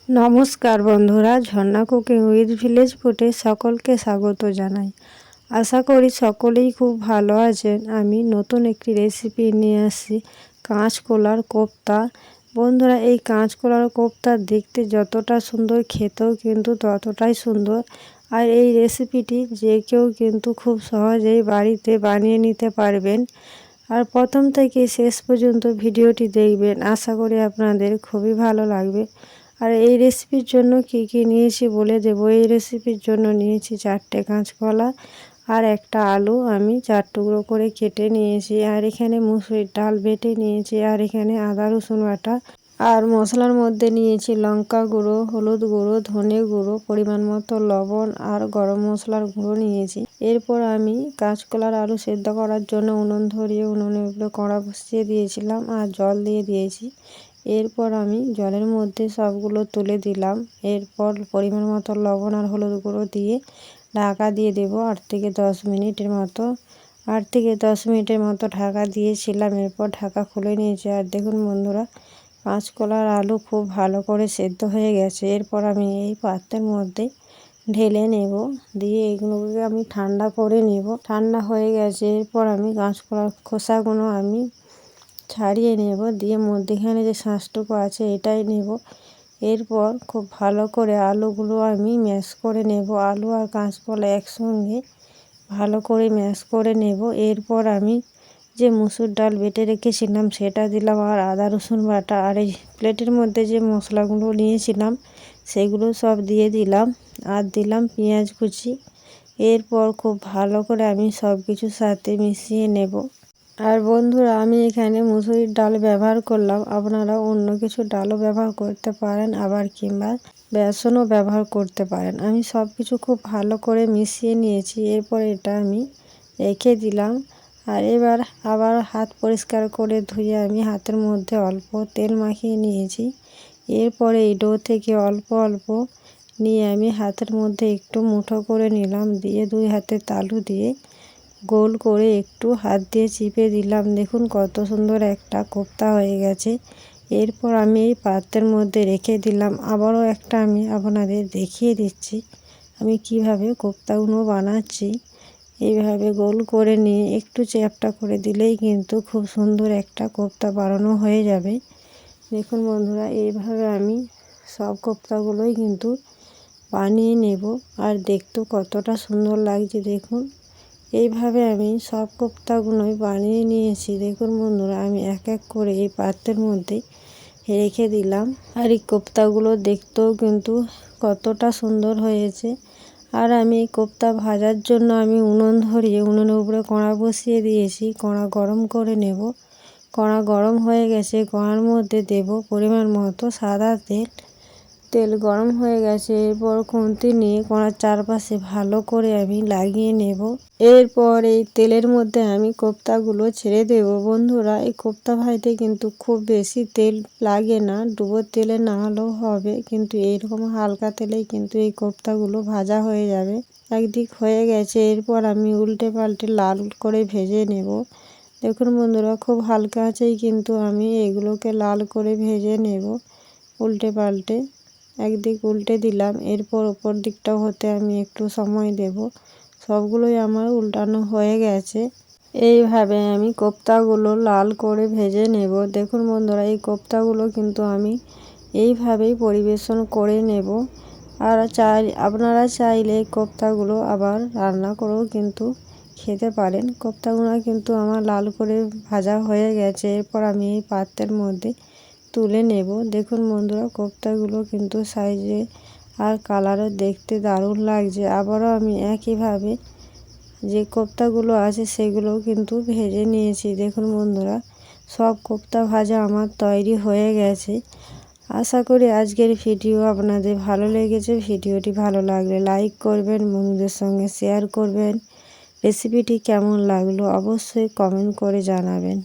নমস্কার বন্ধুরা, ঝর্ণা cooking with village ফুডে সকলকে স্বাগত জানাই। আশা করি সকলেই খুব ভালো আছেন। আমি নতুন একটি রেসিপি নিয়ে আসছি, কাঁচকলার কোপ্তা। বন্ধুরা, এই কাঁচকলার কোপ্তা দেখতে যতটা সুন্দর, খেতেও কিন্তু ততটাই সুন্দর। আর এই রেসিপিটি যে কেউ কিন্তু খুব সহজেই বাড়িতে বানিয়ে নিতে পারবেন। আর প্রথম থেকে শেষ পর্যন্ত ভিডিওটি দেখবেন, আশা করি আপনাদের খুবই ভালো লাগবে। আর এই রেসিপির জন্য কি কি নিয়েছি বলে দেব। এই রেসিপির জন্য নিয়েছি 4টে কাঁচকলা আর একটা আলু আমি 4 টুকরো করে কেটে নিয়েছি। আর এখানে মুসুরির ডাল বেটে নিয়েছি। আর এখানে আদা রসুন বাটা। আর মশলার মধ্যে নিয়েছি লঙ্কা গুঁড়ো, হলুদ গুঁড়ো, ধনে গুঁড়ো, পরিমাণ মতো লবণ আর গরম মশলার গুঁড়ো নিয়েছি। এরপর আমি কাঁচকলার আলু সেদ্ধ করার জন্য উনুন ধরিয়ে উনুনের উপরে কড়া বসিয়ে দিয়েছিলাম আর জল দিয়ে দিয়েছি। এরপর আমি জলের মধ্যে সবগুলো তুলে দিলাম। এরপর পরিমাণ মতো লবণ আর হলুদ গুঁড়ো দিয়ে ঢাকা দিয়ে দেব 8 থেকে 10 মিনিটের মতো। 8 থেকে 10 মিনিটের মতো ঢাকা দিয়েছিলাম। এরপর ঢাকা খুলে নিয়েছি। আর দেখুন বন্ধুরা, কাঁচকলার আলু খুব ভালো করে সেদ্ধ হয়ে গেছে। এরপর আমি এই পাত্রের মধ্যে ঢেলে নেব, দিয়ে এগুলোকে আমি ঠান্ডা করে নেব। ঠান্ডা হয়ে গেছে। এরপর আমি কাঁচকলার খোসাগুলো আমি ছাড়িয়ে নেব, দিয়ে মধ্যেখানে যে শাঁসটুকু আছে এটাই নেব। এরপর খুব ভালো করে আলুগুলো আমি ম্যাশ করে নেব। আলু আর কাঁচকলা একসঙ্গে ভালো করে ম্যাশ করে নেব। এরপর আমি যে মুসুর ডাল বেটে রেখেছিলাম সেটা দিলাম, আর আদা রসুন বাটা, আর এই প্লেটের মধ্যে যে মশলাগুলো নিয়েছিলাম সেগুলো সব দিয়ে দিলাম। আর দিলাম পেঁয়াজ কুচি। এরপর খুব ভালো করে আমি সব কিছুর সাথে মিশিয়ে নেব। আর বন্ধুরা, আমি এখানে মুসুরির ডাল ব্যবহার করলাম, আপনারা অন্য কিছু ডালও ব্যবহার করতে পারেন, আবার কিংবা বেসনও ব্যবহার করতে পারেন। আমি সব কিছু খুব ভালো করে মিশিয়ে নিয়েছি। এরপর এটা আমি রেখে দিলাম। আর এবার আবার হাত পরিষ্কার করে ধুয়ে আমি হাতের মধ্যে অল্প তেল মাখিয়ে নিয়েছি। এরপরে এই ডো থেকে অল্প অল্প নিয়ে আমি হাতের মধ্যে একটু মুঠো করে নিলাম, দিয়ে 2 হাতে তালু দিয়ে গোল করে একটু হাত দিয়ে চিপে দিলাম। দেখুন কত সুন্দর একটা কোপ্তা হয়ে গেছে। এরপর আমি এই পাত্রের মধ্যে রেখে দিলাম। আবারও একটা আমি আপনাদের দেখিয়ে দিচ্ছি আমি কিভাবে কোপ্তাগুলো বানাচ্ছি। এইভাবে গোল করে নিয়ে একটু চ্যাপ্টা করে দিলেই কিন্তু খুব সুন্দর একটা কোপ্তা বানানো হয়ে যাবে। দেখুন বন্ধুরা, এইভাবে আমি সব কোপ্তাগুলোই কিন্তু বানিয়ে নেব। আর দেখতেও কতটা সুন্দর লাগছে দেখুন। এইভাবে আমি সব কোপ্তাগুলোই বানিয়ে নিয়েছি। দেখুন বন্ধুরা, আমি এক এক করে এই পাত্রের মধ্যে রেখে দিলাম। আর এই কোপ্তাগুলো দেখতেও কিন্তু কতটা সুন্দর হয়েছে। আর আমি এই কোপ্তা ভাজার জন্য আমি উনুন ধরিয়ে উনুনের উপরে কড়া বসিয়ে দিয়েছি। কড়া গরম করে নেব। কড়া গরম হয়ে গেছে। কড়ার মধ্যে দেব পরিমাণ মতো সাদা তেল। তেল গরম হয়ে গেছে। এরপর খুন্তি নিয়ে কড়ার চারপাশে ভালো করে আমি লাগিয়ে নেব। এরপর এই তেলের মধ্যে আমি কোপ্তাগুলো ছেড়ে দেব। বন্ধুরা, এই কোপ্তা ভাজতে কিন্তু খুব বেশি তেল লাগে না, ডুবো তেলে না হলেও হবে, কিন্তু এইরকম হালকা তেলেই কিন্তু এই কোপ্তাগুলো ভাজা হয়ে যাবে। একদিক হয়ে গেছে। এরপর আমি উল্টে পাল্টে লাল করে ভেজে নেব। দেখুন বন্ধুরা, খুব হালকা আঁচেই কিন্তু আমি এগুলোকে লাল করে ভেজে নেব উল্টে পাল্টে। একদিক উল্টে দিলাম। এরপর ওপর দিকটাও হতে আমি একটু সময় দেব। সবগুলোই আমার উল্টানো হয়ে গেছে। এইভাবে আমি কোপ্তাগুলো লাল করে ভেজে নেব। দেখুন বন্ধুরা, এই কোপ্তাগুলো কিন্তু আমি এইভাবেই পরিবেশন করে নেব। আর আপনারা চাইলে এই কোপ্তাগুলো আবার রান্না করেও কিন্তু খেতে পারেন। কোপ্তাগুলো কিন্তু আমার লাল করে ভাজা হয়ে গেছে। এরপর আমি এই পাত্রের মধ্যে তুলে নেব। দেখুন বন্ধুরা, কোপ্তাগুলো কিন্তু সাইজে আর কালারও দেখতে দারুণ লাগছে। আবারও আমি একইভাবে যে কোপ্তাগুলো আছে সেগুলোও কিন্তু ভেজে নিয়েছি। দেখুন বন্ধুরা, সব কোপ্তা ভাজা আমার তৈরি হয়ে গেছে। আশা করি আজকের ভিডিও আপনাদের ভালো লেগেছে। ভিডিওটি ভালো লাগলে লাইক করবেন, বন্ধুদের সঙ্গে শেয়ার করবেন। রেসিপিটি কেমন লাগলো অবশ্যই কমেন্ট করে জানাবেন।